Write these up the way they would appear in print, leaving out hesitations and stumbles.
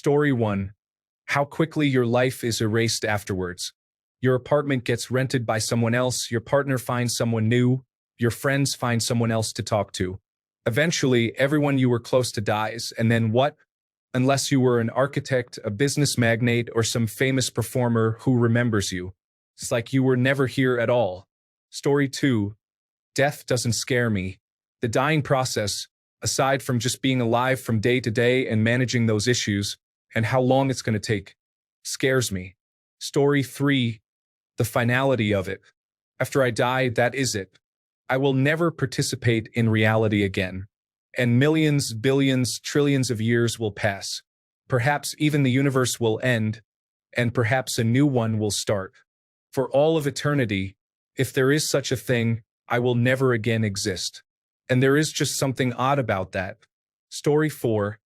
Story 1. How quickly your life is erased afterwards. Your apartment gets rented by someone else, your partner finds someone new, your friends find someone else to talk to. Eventually, everyone you were close to dies, and then what? Unless you were an architect, a business magnate, or some famous performer who remembers you. It's like you were never here at all. Story 2. Death doesn't scare me. The dying process, aside from just being alive from day to day and managing those issues, and how long it's going to take, scares me. Story 3. The finality of it. After I die, that is it. I will never participate in reality again. And millions, billions, trillions of years will pass. Perhaps even the universe will end, and perhaps a new one will start. For all of eternity, if there is such a thing, I will never again exist. And there is just something odd about that. Story 4.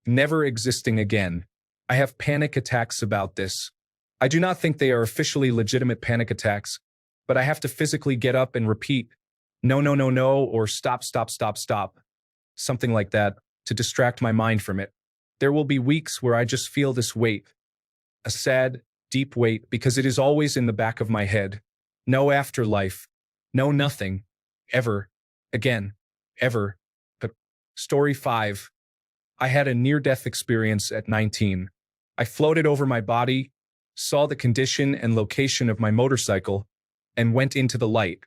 Never existing again. I have panic attacks about this. I do not think they are officially legitimate panic attacks, but I have to physically get up and repeat, no, no, no, no, or stop, stop, stop, stop. Something like that, to distract my mind from it. There will be weeks where I just feel this weight. A sad, deep weight, because it is always in the back of my head. No afterlife. No nothing. Ever. Again. Ever. But Story 5. I had a near-death experience at 19. I floated over my body, saw the condition and location of my motorcycle, and went into the light.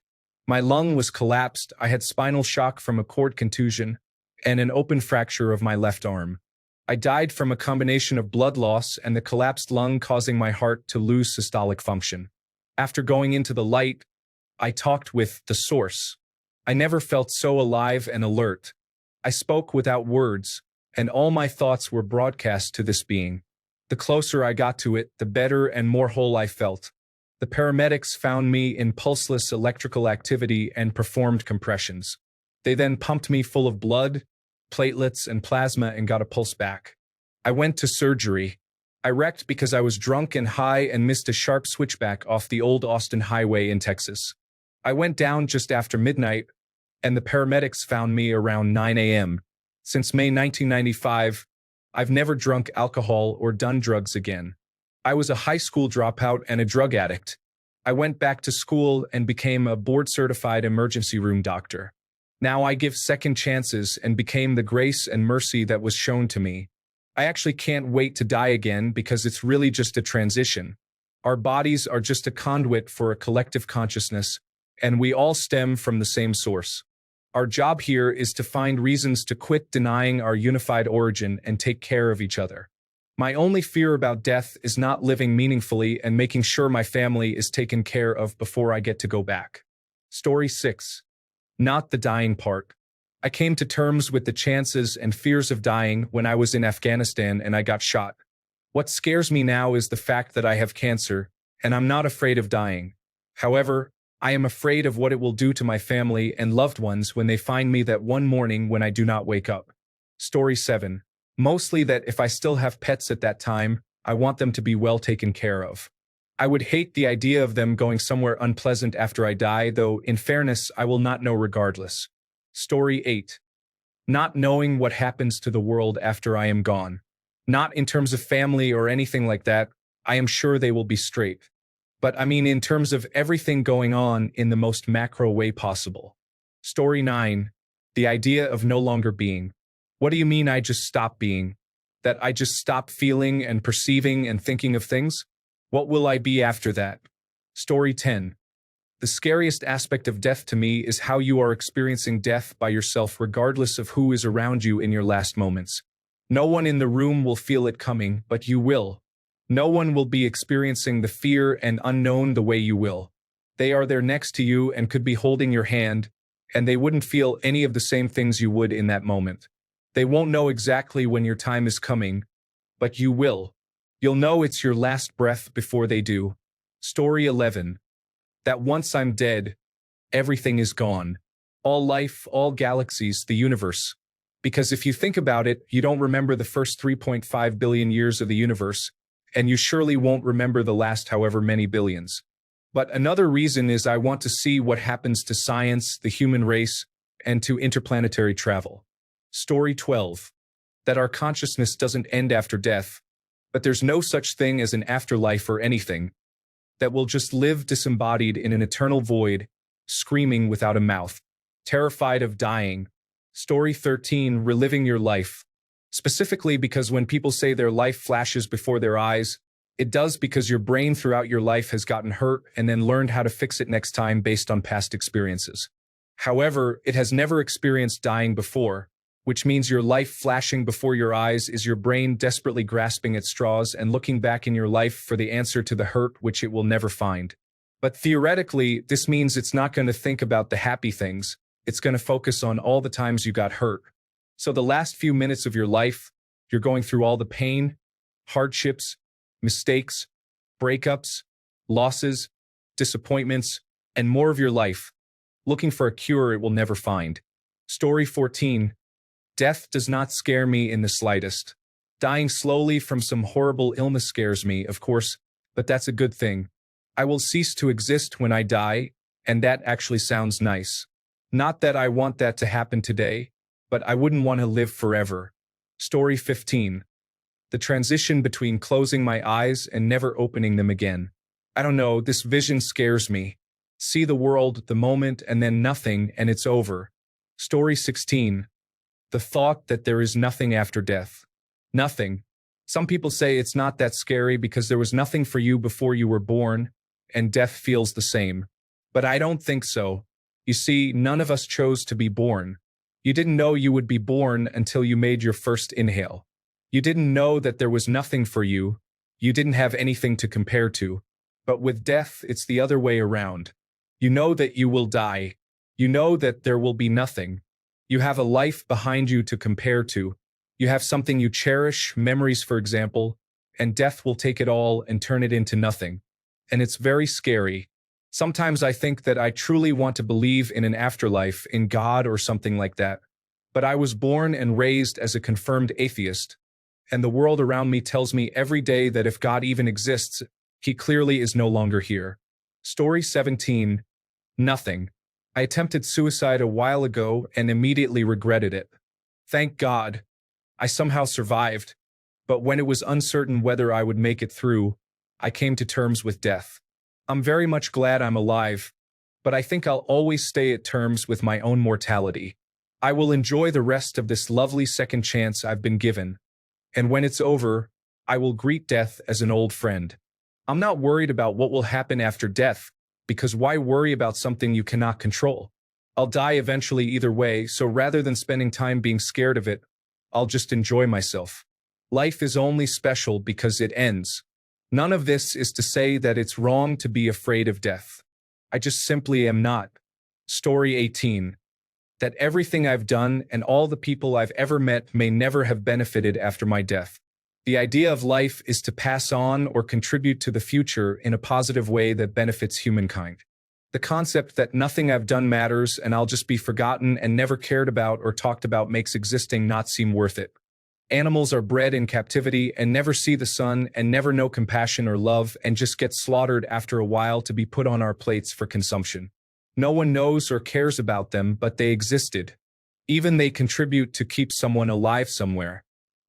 My lung was collapsed, I had spinal shock from a cord contusion, and an open fracture of my left arm. I died from a combination of blood loss and the collapsed lung causing my heart to lose systolic function. After going into the light, I talked with the source. I never felt so alive and alert. I spoke without words, and all my thoughts were broadcast to this being. The closer I got to it, the better and more whole I felt. The paramedics found me in pulseless electrical activity and performed compressions. They then pumped me full of blood, platelets, and plasma and got a pulse back. I went to surgery. I wrecked because I was drunk and high and missed a sharp switchback off the old Austin Highway in Texas. I went down just after midnight, and the paramedics found me around 9 a.m. Since May 1995, I've never drunk alcohol or done drugs again. I was a high school dropout and a drug addict. I went back to school and became a board-certified emergency room doctor. Now I give second chances and became the grace and mercy that was shown to me. I actually can't wait to die again because it's really just a transition. Our bodies are just a conduit for a collective consciousness, and we all stem from the same source. Our job here is to find reasons to quit denying our unified origin and take care of each other. My only fear about death is not living meaningfully and making sure my family is taken care of before I get to go back. Story 6. Not the dying part. I came to terms with the chances and fears of dying when I was in Afghanistan and I got shot. What scares me now is the fact that I have cancer, and I'm not afraid of dying. However, I am afraid of what it will do to my family and loved ones when they find me that one morning when I do not wake up. Story 7. Mostly that if I still have pets at that time, I want them to be well taken care of. I would hate the idea of them going somewhere unpleasant after I die, though in fairness, I will not know regardless. Story 8. Not knowing what happens to the world after I am gone. Not in terms of family or anything like that. I am sure they will be straight. But I mean in terms of everything going on in the most macro way possible. Story 9. The idea of no longer being. What do you mean I just stop being? That I just stop feeling and perceiving and thinking of things? What will I be after that? Story 10. The scariest aspect of death to me is how you are experiencing death by yourself regardless of who is around you in your last moments. No one in the room will feel it coming, but you will. No one will be experiencing the fear and unknown the way you will. They are there next to you and could be holding your hand, and they wouldn't feel any of the same things you would in that moment. They won't know exactly when your time is coming, but you will. You'll know it's your last breath before they do. Story 11. That once I'm dead, everything is gone. All life, all galaxies, the universe. Because if you think about it, you don't remember the first 3.5 billion years of the universe, and you surely won't remember the last however many billions. But another reason is I want to see what happens to science, the human race, and to interplanetary travel. Story 12. That our consciousness doesn't end after death, But there's no such thing as an afterlife or anything that will just live disembodied in an eternal void, screaming without a mouth, terrified of dying. Story 13, reliving your life. Specifically because when people say their life flashes before their eyes, it does because your brain throughout your life has gotten hurt and then learned how to fix it next time based on past experiences. However, it has never experienced dying before, which means your life flashing before your eyes is your brain desperately grasping at straws and looking back in your life for the answer to the hurt which it will never find. But theoretically, this means it's not going to think about the happy things, it's going to focus on all the times you got hurt. So the last few minutes of your life, you're going through all the pain, hardships, mistakes, breakups, losses, disappointments, and more of your life, looking for a cure it will never find. Story 14. Death does not scare me in the slightest. Dying slowly from some horrible illness scares me, of course, but that's a good thing. I will cease to exist when I die, and that actually sounds nice. Not that I want that to happen today, but I wouldn't want to live forever. Story 15. The transition between closing my eyes and never opening them again. I don't know, this vision scares me. See the world, the moment, and then nothing, and it's over. Story 16. The thought that there is nothing after death. Nothing. Some people say it's not that scary because there was nothing for you before you were born, and death feels the same. But I don't think so. You see, none of us chose to be born. You didn't know you would be born until you made your first inhale. You didn't know that there was nothing for you. You didn't have anything to compare to. But with death, it's the other way around. You know that you will die. You know that there will be nothing. You have a life behind you to compare to. You have something you cherish, memories for example, and death will take it all and turn it into nothing. And it's very scary. Sometimes I think that I truly want to believe in an afterlife, in God or something like that. But I was born and raised as a confirmed atheist, and the world around me tells me every day that if God even exists, he clearly is no longer here. Story 17. Nothing. I attempted suicide a while ago and immediately regretted it. Thank God. I somehow survived, but when it was uncertain whether I would make it through, I came to terms with death. I'm very much glad I'm alive, but I think I'll always stay at terms with my own mortality. I will enjoy the rest of this lovely second chance I've been given, and when it's over, I will greet death as an old friend. I'm not worried about what will happen after death, because why worry about something you cannot control? I'll die eventually either way, so rather than spending time being scared of it, I'll just enjoy myself. Life is only special because it ends. None of this is to say that it's wrong to be afraid of death. I just simply am not. Story 18. That everything I've done and all the people I've ever met may never have benefited after my death. The idea of life is to pass on or contribute to the future in a positive way that benefits humankind. The concept that nothing I've done matters and I'll just be forgotten and never cared about or talked about makes existing not seem worth it. Animals are bred in captivity and never see the sun and never know compassion or love and just get slaughtered after a while to be put on our plates for consumption. No one knows or cares about them, but they existed. Even they contribute to keep someone alive somewhere.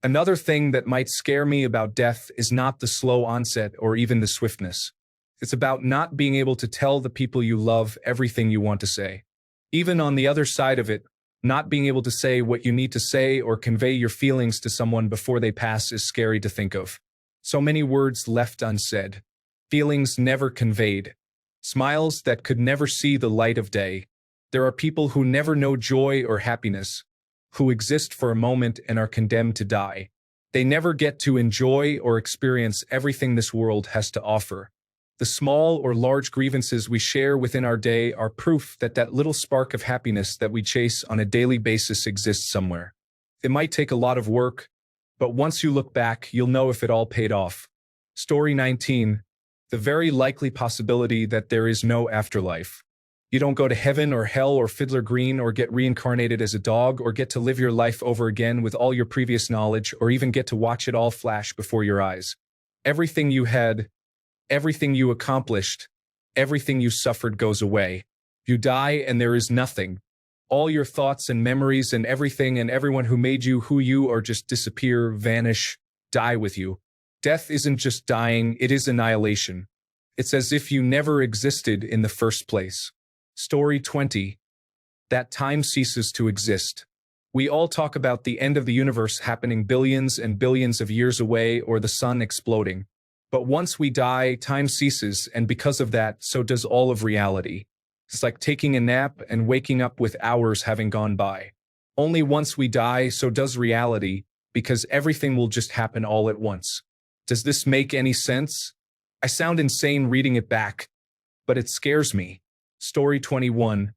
Another thing that might scare me about death is not the slow onset or even the swiftness. It's about not being able to tell the people you love everything you want to say. Even on the other side of it, not being able to say what you need to say or convey your feelings to someone before they pass is scary to think of. So many words left unsaid. Feelings never conveyed. Smiles that could never see the light of day. There are people who never know joy or happiness, who exist for a moment and are condemned to die. They never get to enjoy or experience everything this world has to offer. The small or large grievances we share within our day are proof that that little spark of happiness that we chase on a daily basis exists somewhere. It might take a lot of work, but once you look back, you'll know if it all paid off. Story 19. The very likely possibility that there is no afterlife. You don't go to heaven or hell or Fiddler Green or get reincarnated as a dog or get to live your life over again with all your previous knowledge or even get to watch it all flash before your eyes. Everything you had, everything you accomplished, everything you suffered goes away. You die and there is nothing. All your thoughts and memories and everything and everyone who made you who you are just disappear, vanish, die with you. Death isn't just dying, it is annihilation. It's as if you never existed in the first place. Story 20. That time ceases to exist. We all talk about the end of the universe happening billions and billions of years away or the sun exploding. But once we die, time ceases, and because of that, so does all of reality. It's like taking a nap and waking up with hours having gone by. Only once we die, so does reality, because everything will just happen all at once. Does this make any sense? I sound insane reading it back, but it scares me. Story 21.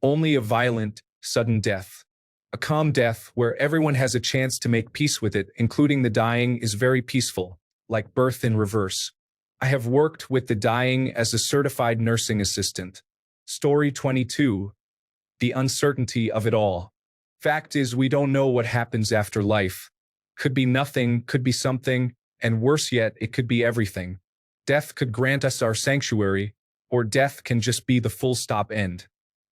Only a violent, sudden death. A calm death, where everyone has a chance to make peace with it, including the dying, is very peaceful, like birth in reverse. I have worked with the dying as a certified nursing assistant. Story 22. The uncertainty of it all. Fact is, we don't know what happens after life. Could be nothing, could be something, and worse yet, it could be everything. Death could grant us our sanctuary, or death can just be the full stop end.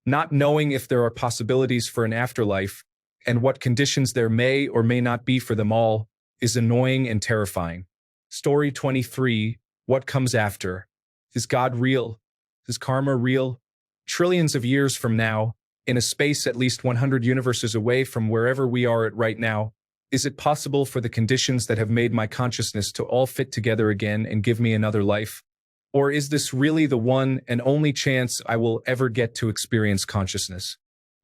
Not knowing if there are possibilities for an afterlife, and what conditions there may or may not be for them all, is annoying and terrifying. Story 23. What comes after? Is God real? Is karma real? Trillions of years from now, in a space at least 100 universes away from wherever we are at right now, is it possible for the conditions that have made my consciousness to all fit together again and give me another life? Or is this really the one and only chance I will ever get to experience consciousness?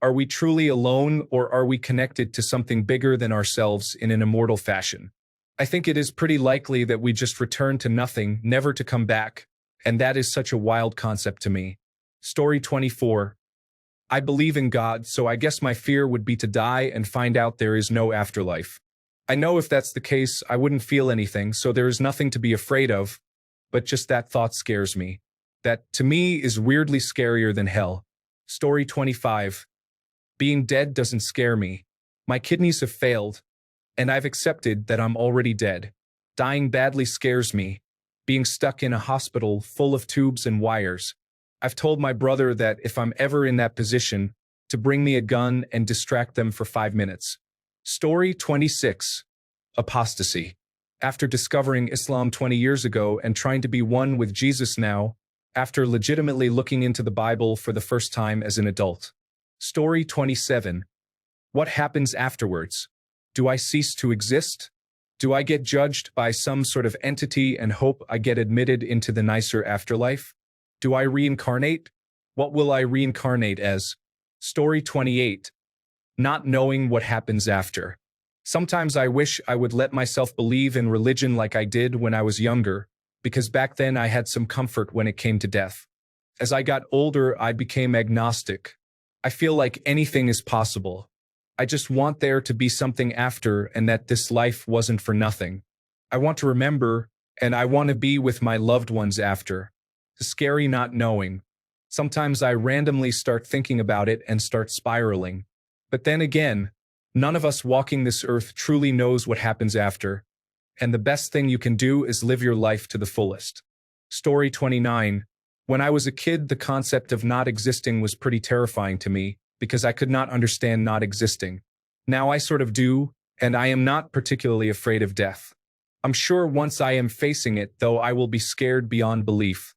Are we truly alone, or are we connected to something bigger than ourselves in an immortal fashion? I think it is pretty likely that we just return to nothing, never to come back, and that is such a wild concept to me. Story 24. I believe in God, so I guess my fear would be to die and find out there is no afterlife. I know if that's the case, I wouldn't feel anything, so there is nothing to be afraid of, but just that thought scares me. That, to me, is weirdly scarier than hell. Story 25. Being dead doesn't scare me. My kidneys have failed, and I've accepted that I'm already dead. Dying badly scares me. Being stuck in a hospital full of tubes and wires. I've told my brother that if I'm ever in that position, to bring me a gun and distract them for 5 minutes. Story 26. Apostasy. After discovering Islam 20 years ago and trying to be one with Jesus now, after legitimately looking into the Bible for the first time as an adult. Story 27. What happens afterwards? Do I cease to exist? Do I get judged by some sort of entity and hope I get admitted into the nicer afterlife? Do I reincarnate? What will I reincarnate as? Story 28. Not knowing what happens after. Sometimes I wish I would let myself believe in religion like I did when I was younger, because back then I had some comfort when it came to death. As I got older, I became agnostic. I feel like anything is possible. I just want there to be something after and that this life wasn't for nothing. I want to remember, and I want to be with my loved ones after. It's scary not knowing. Sometimes I randomly start thinking about it and start spiraling. But then again, none of us walking this earth truly knows what happens after, and the best thing you can do is live your life to the fullest. Story 29. When I was a kid, the concept of not existing was pretty terrifying to me, because I could not understand not existing. Now I sort of do, and I am not particularly afraid of death. I'm sure once I am facing it, though, I will be scared beyond belief.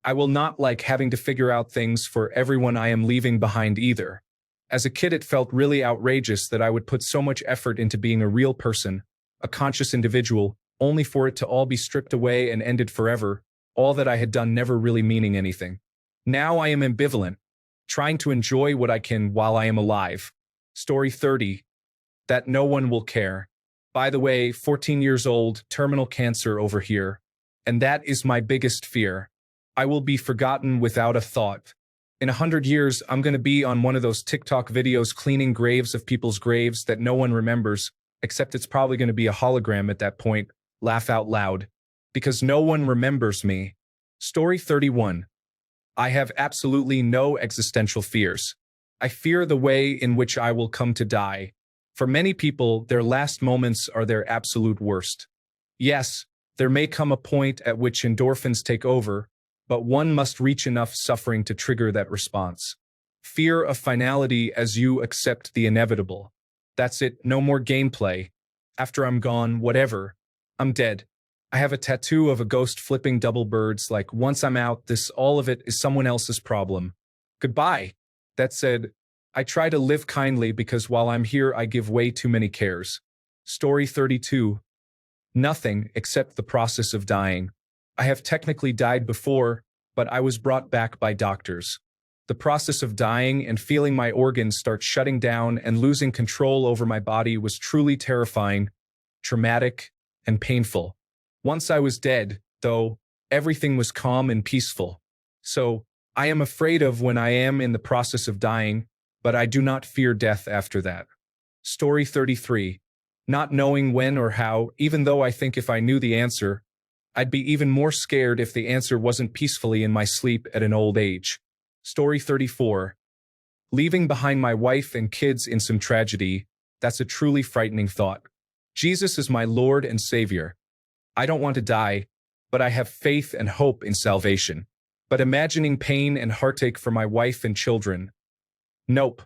I will not like having to figure out things for everyone I am leaving behind either. As a kid, it felt really outrageous that I would put so much effort into being a real person, a conscious individual, only for it to all be stripped away and ended forever, all that I had done never really meaning anything. Now I am ambivalent, trying to enjoy what I can while I am alive. Story 30. That no one will care. By the way, 14 years old, terminal cancer over here. And that is my biggest fear. I will be forgotten without a thought. In 100 years, I'm going to be on one of those TikTok videos cleaning graves of people's graves that no one remembers, except it's probably going to be a hologram at that point. Laugh out loud. Because no one remembers me. Story 31. I have absolutely no existential fears. I fear the way in which I will come to die. For many people, their last moments are their absolute worst. Yes, there may come a point at which endorphins take over, but one must reach enough suffering to trigger that response. Fear of finality as you accept the inevitable. That's it, no more gameplay. After I'm gone, whatever. I'm dead. I have a tattoo of a ghost flipping double birds, like once I'm out, all of it is someone else's problem. Goodbye. That said, I try to live kindly because while I'm here, I give way too many cares. Story 32. Nothing except the process of dying. I have technically died before, but I was brought back by doctors. The process of dying and feeling my organs start shutting down and losing control over my body was truly terrifying, traumatic, and painful. Once I was dead, though, everything was calm and peaceful. So, I am afraid of when I am in the process of dying, but I do not fear death after that. Story 33. Not knowing when or how, even though I think if I knew the answer, I'd be even more scared if the answer wasn't peacefully in my sleep at an old age. Story 34. Leaving behind my wife and kids in some tragedy, that's a truly frightening thought. Jesus is my Lord and Savior. I don't want to die, but I have faith and hope in salvation. But imagining pain and heartache for my wife and children. Nope,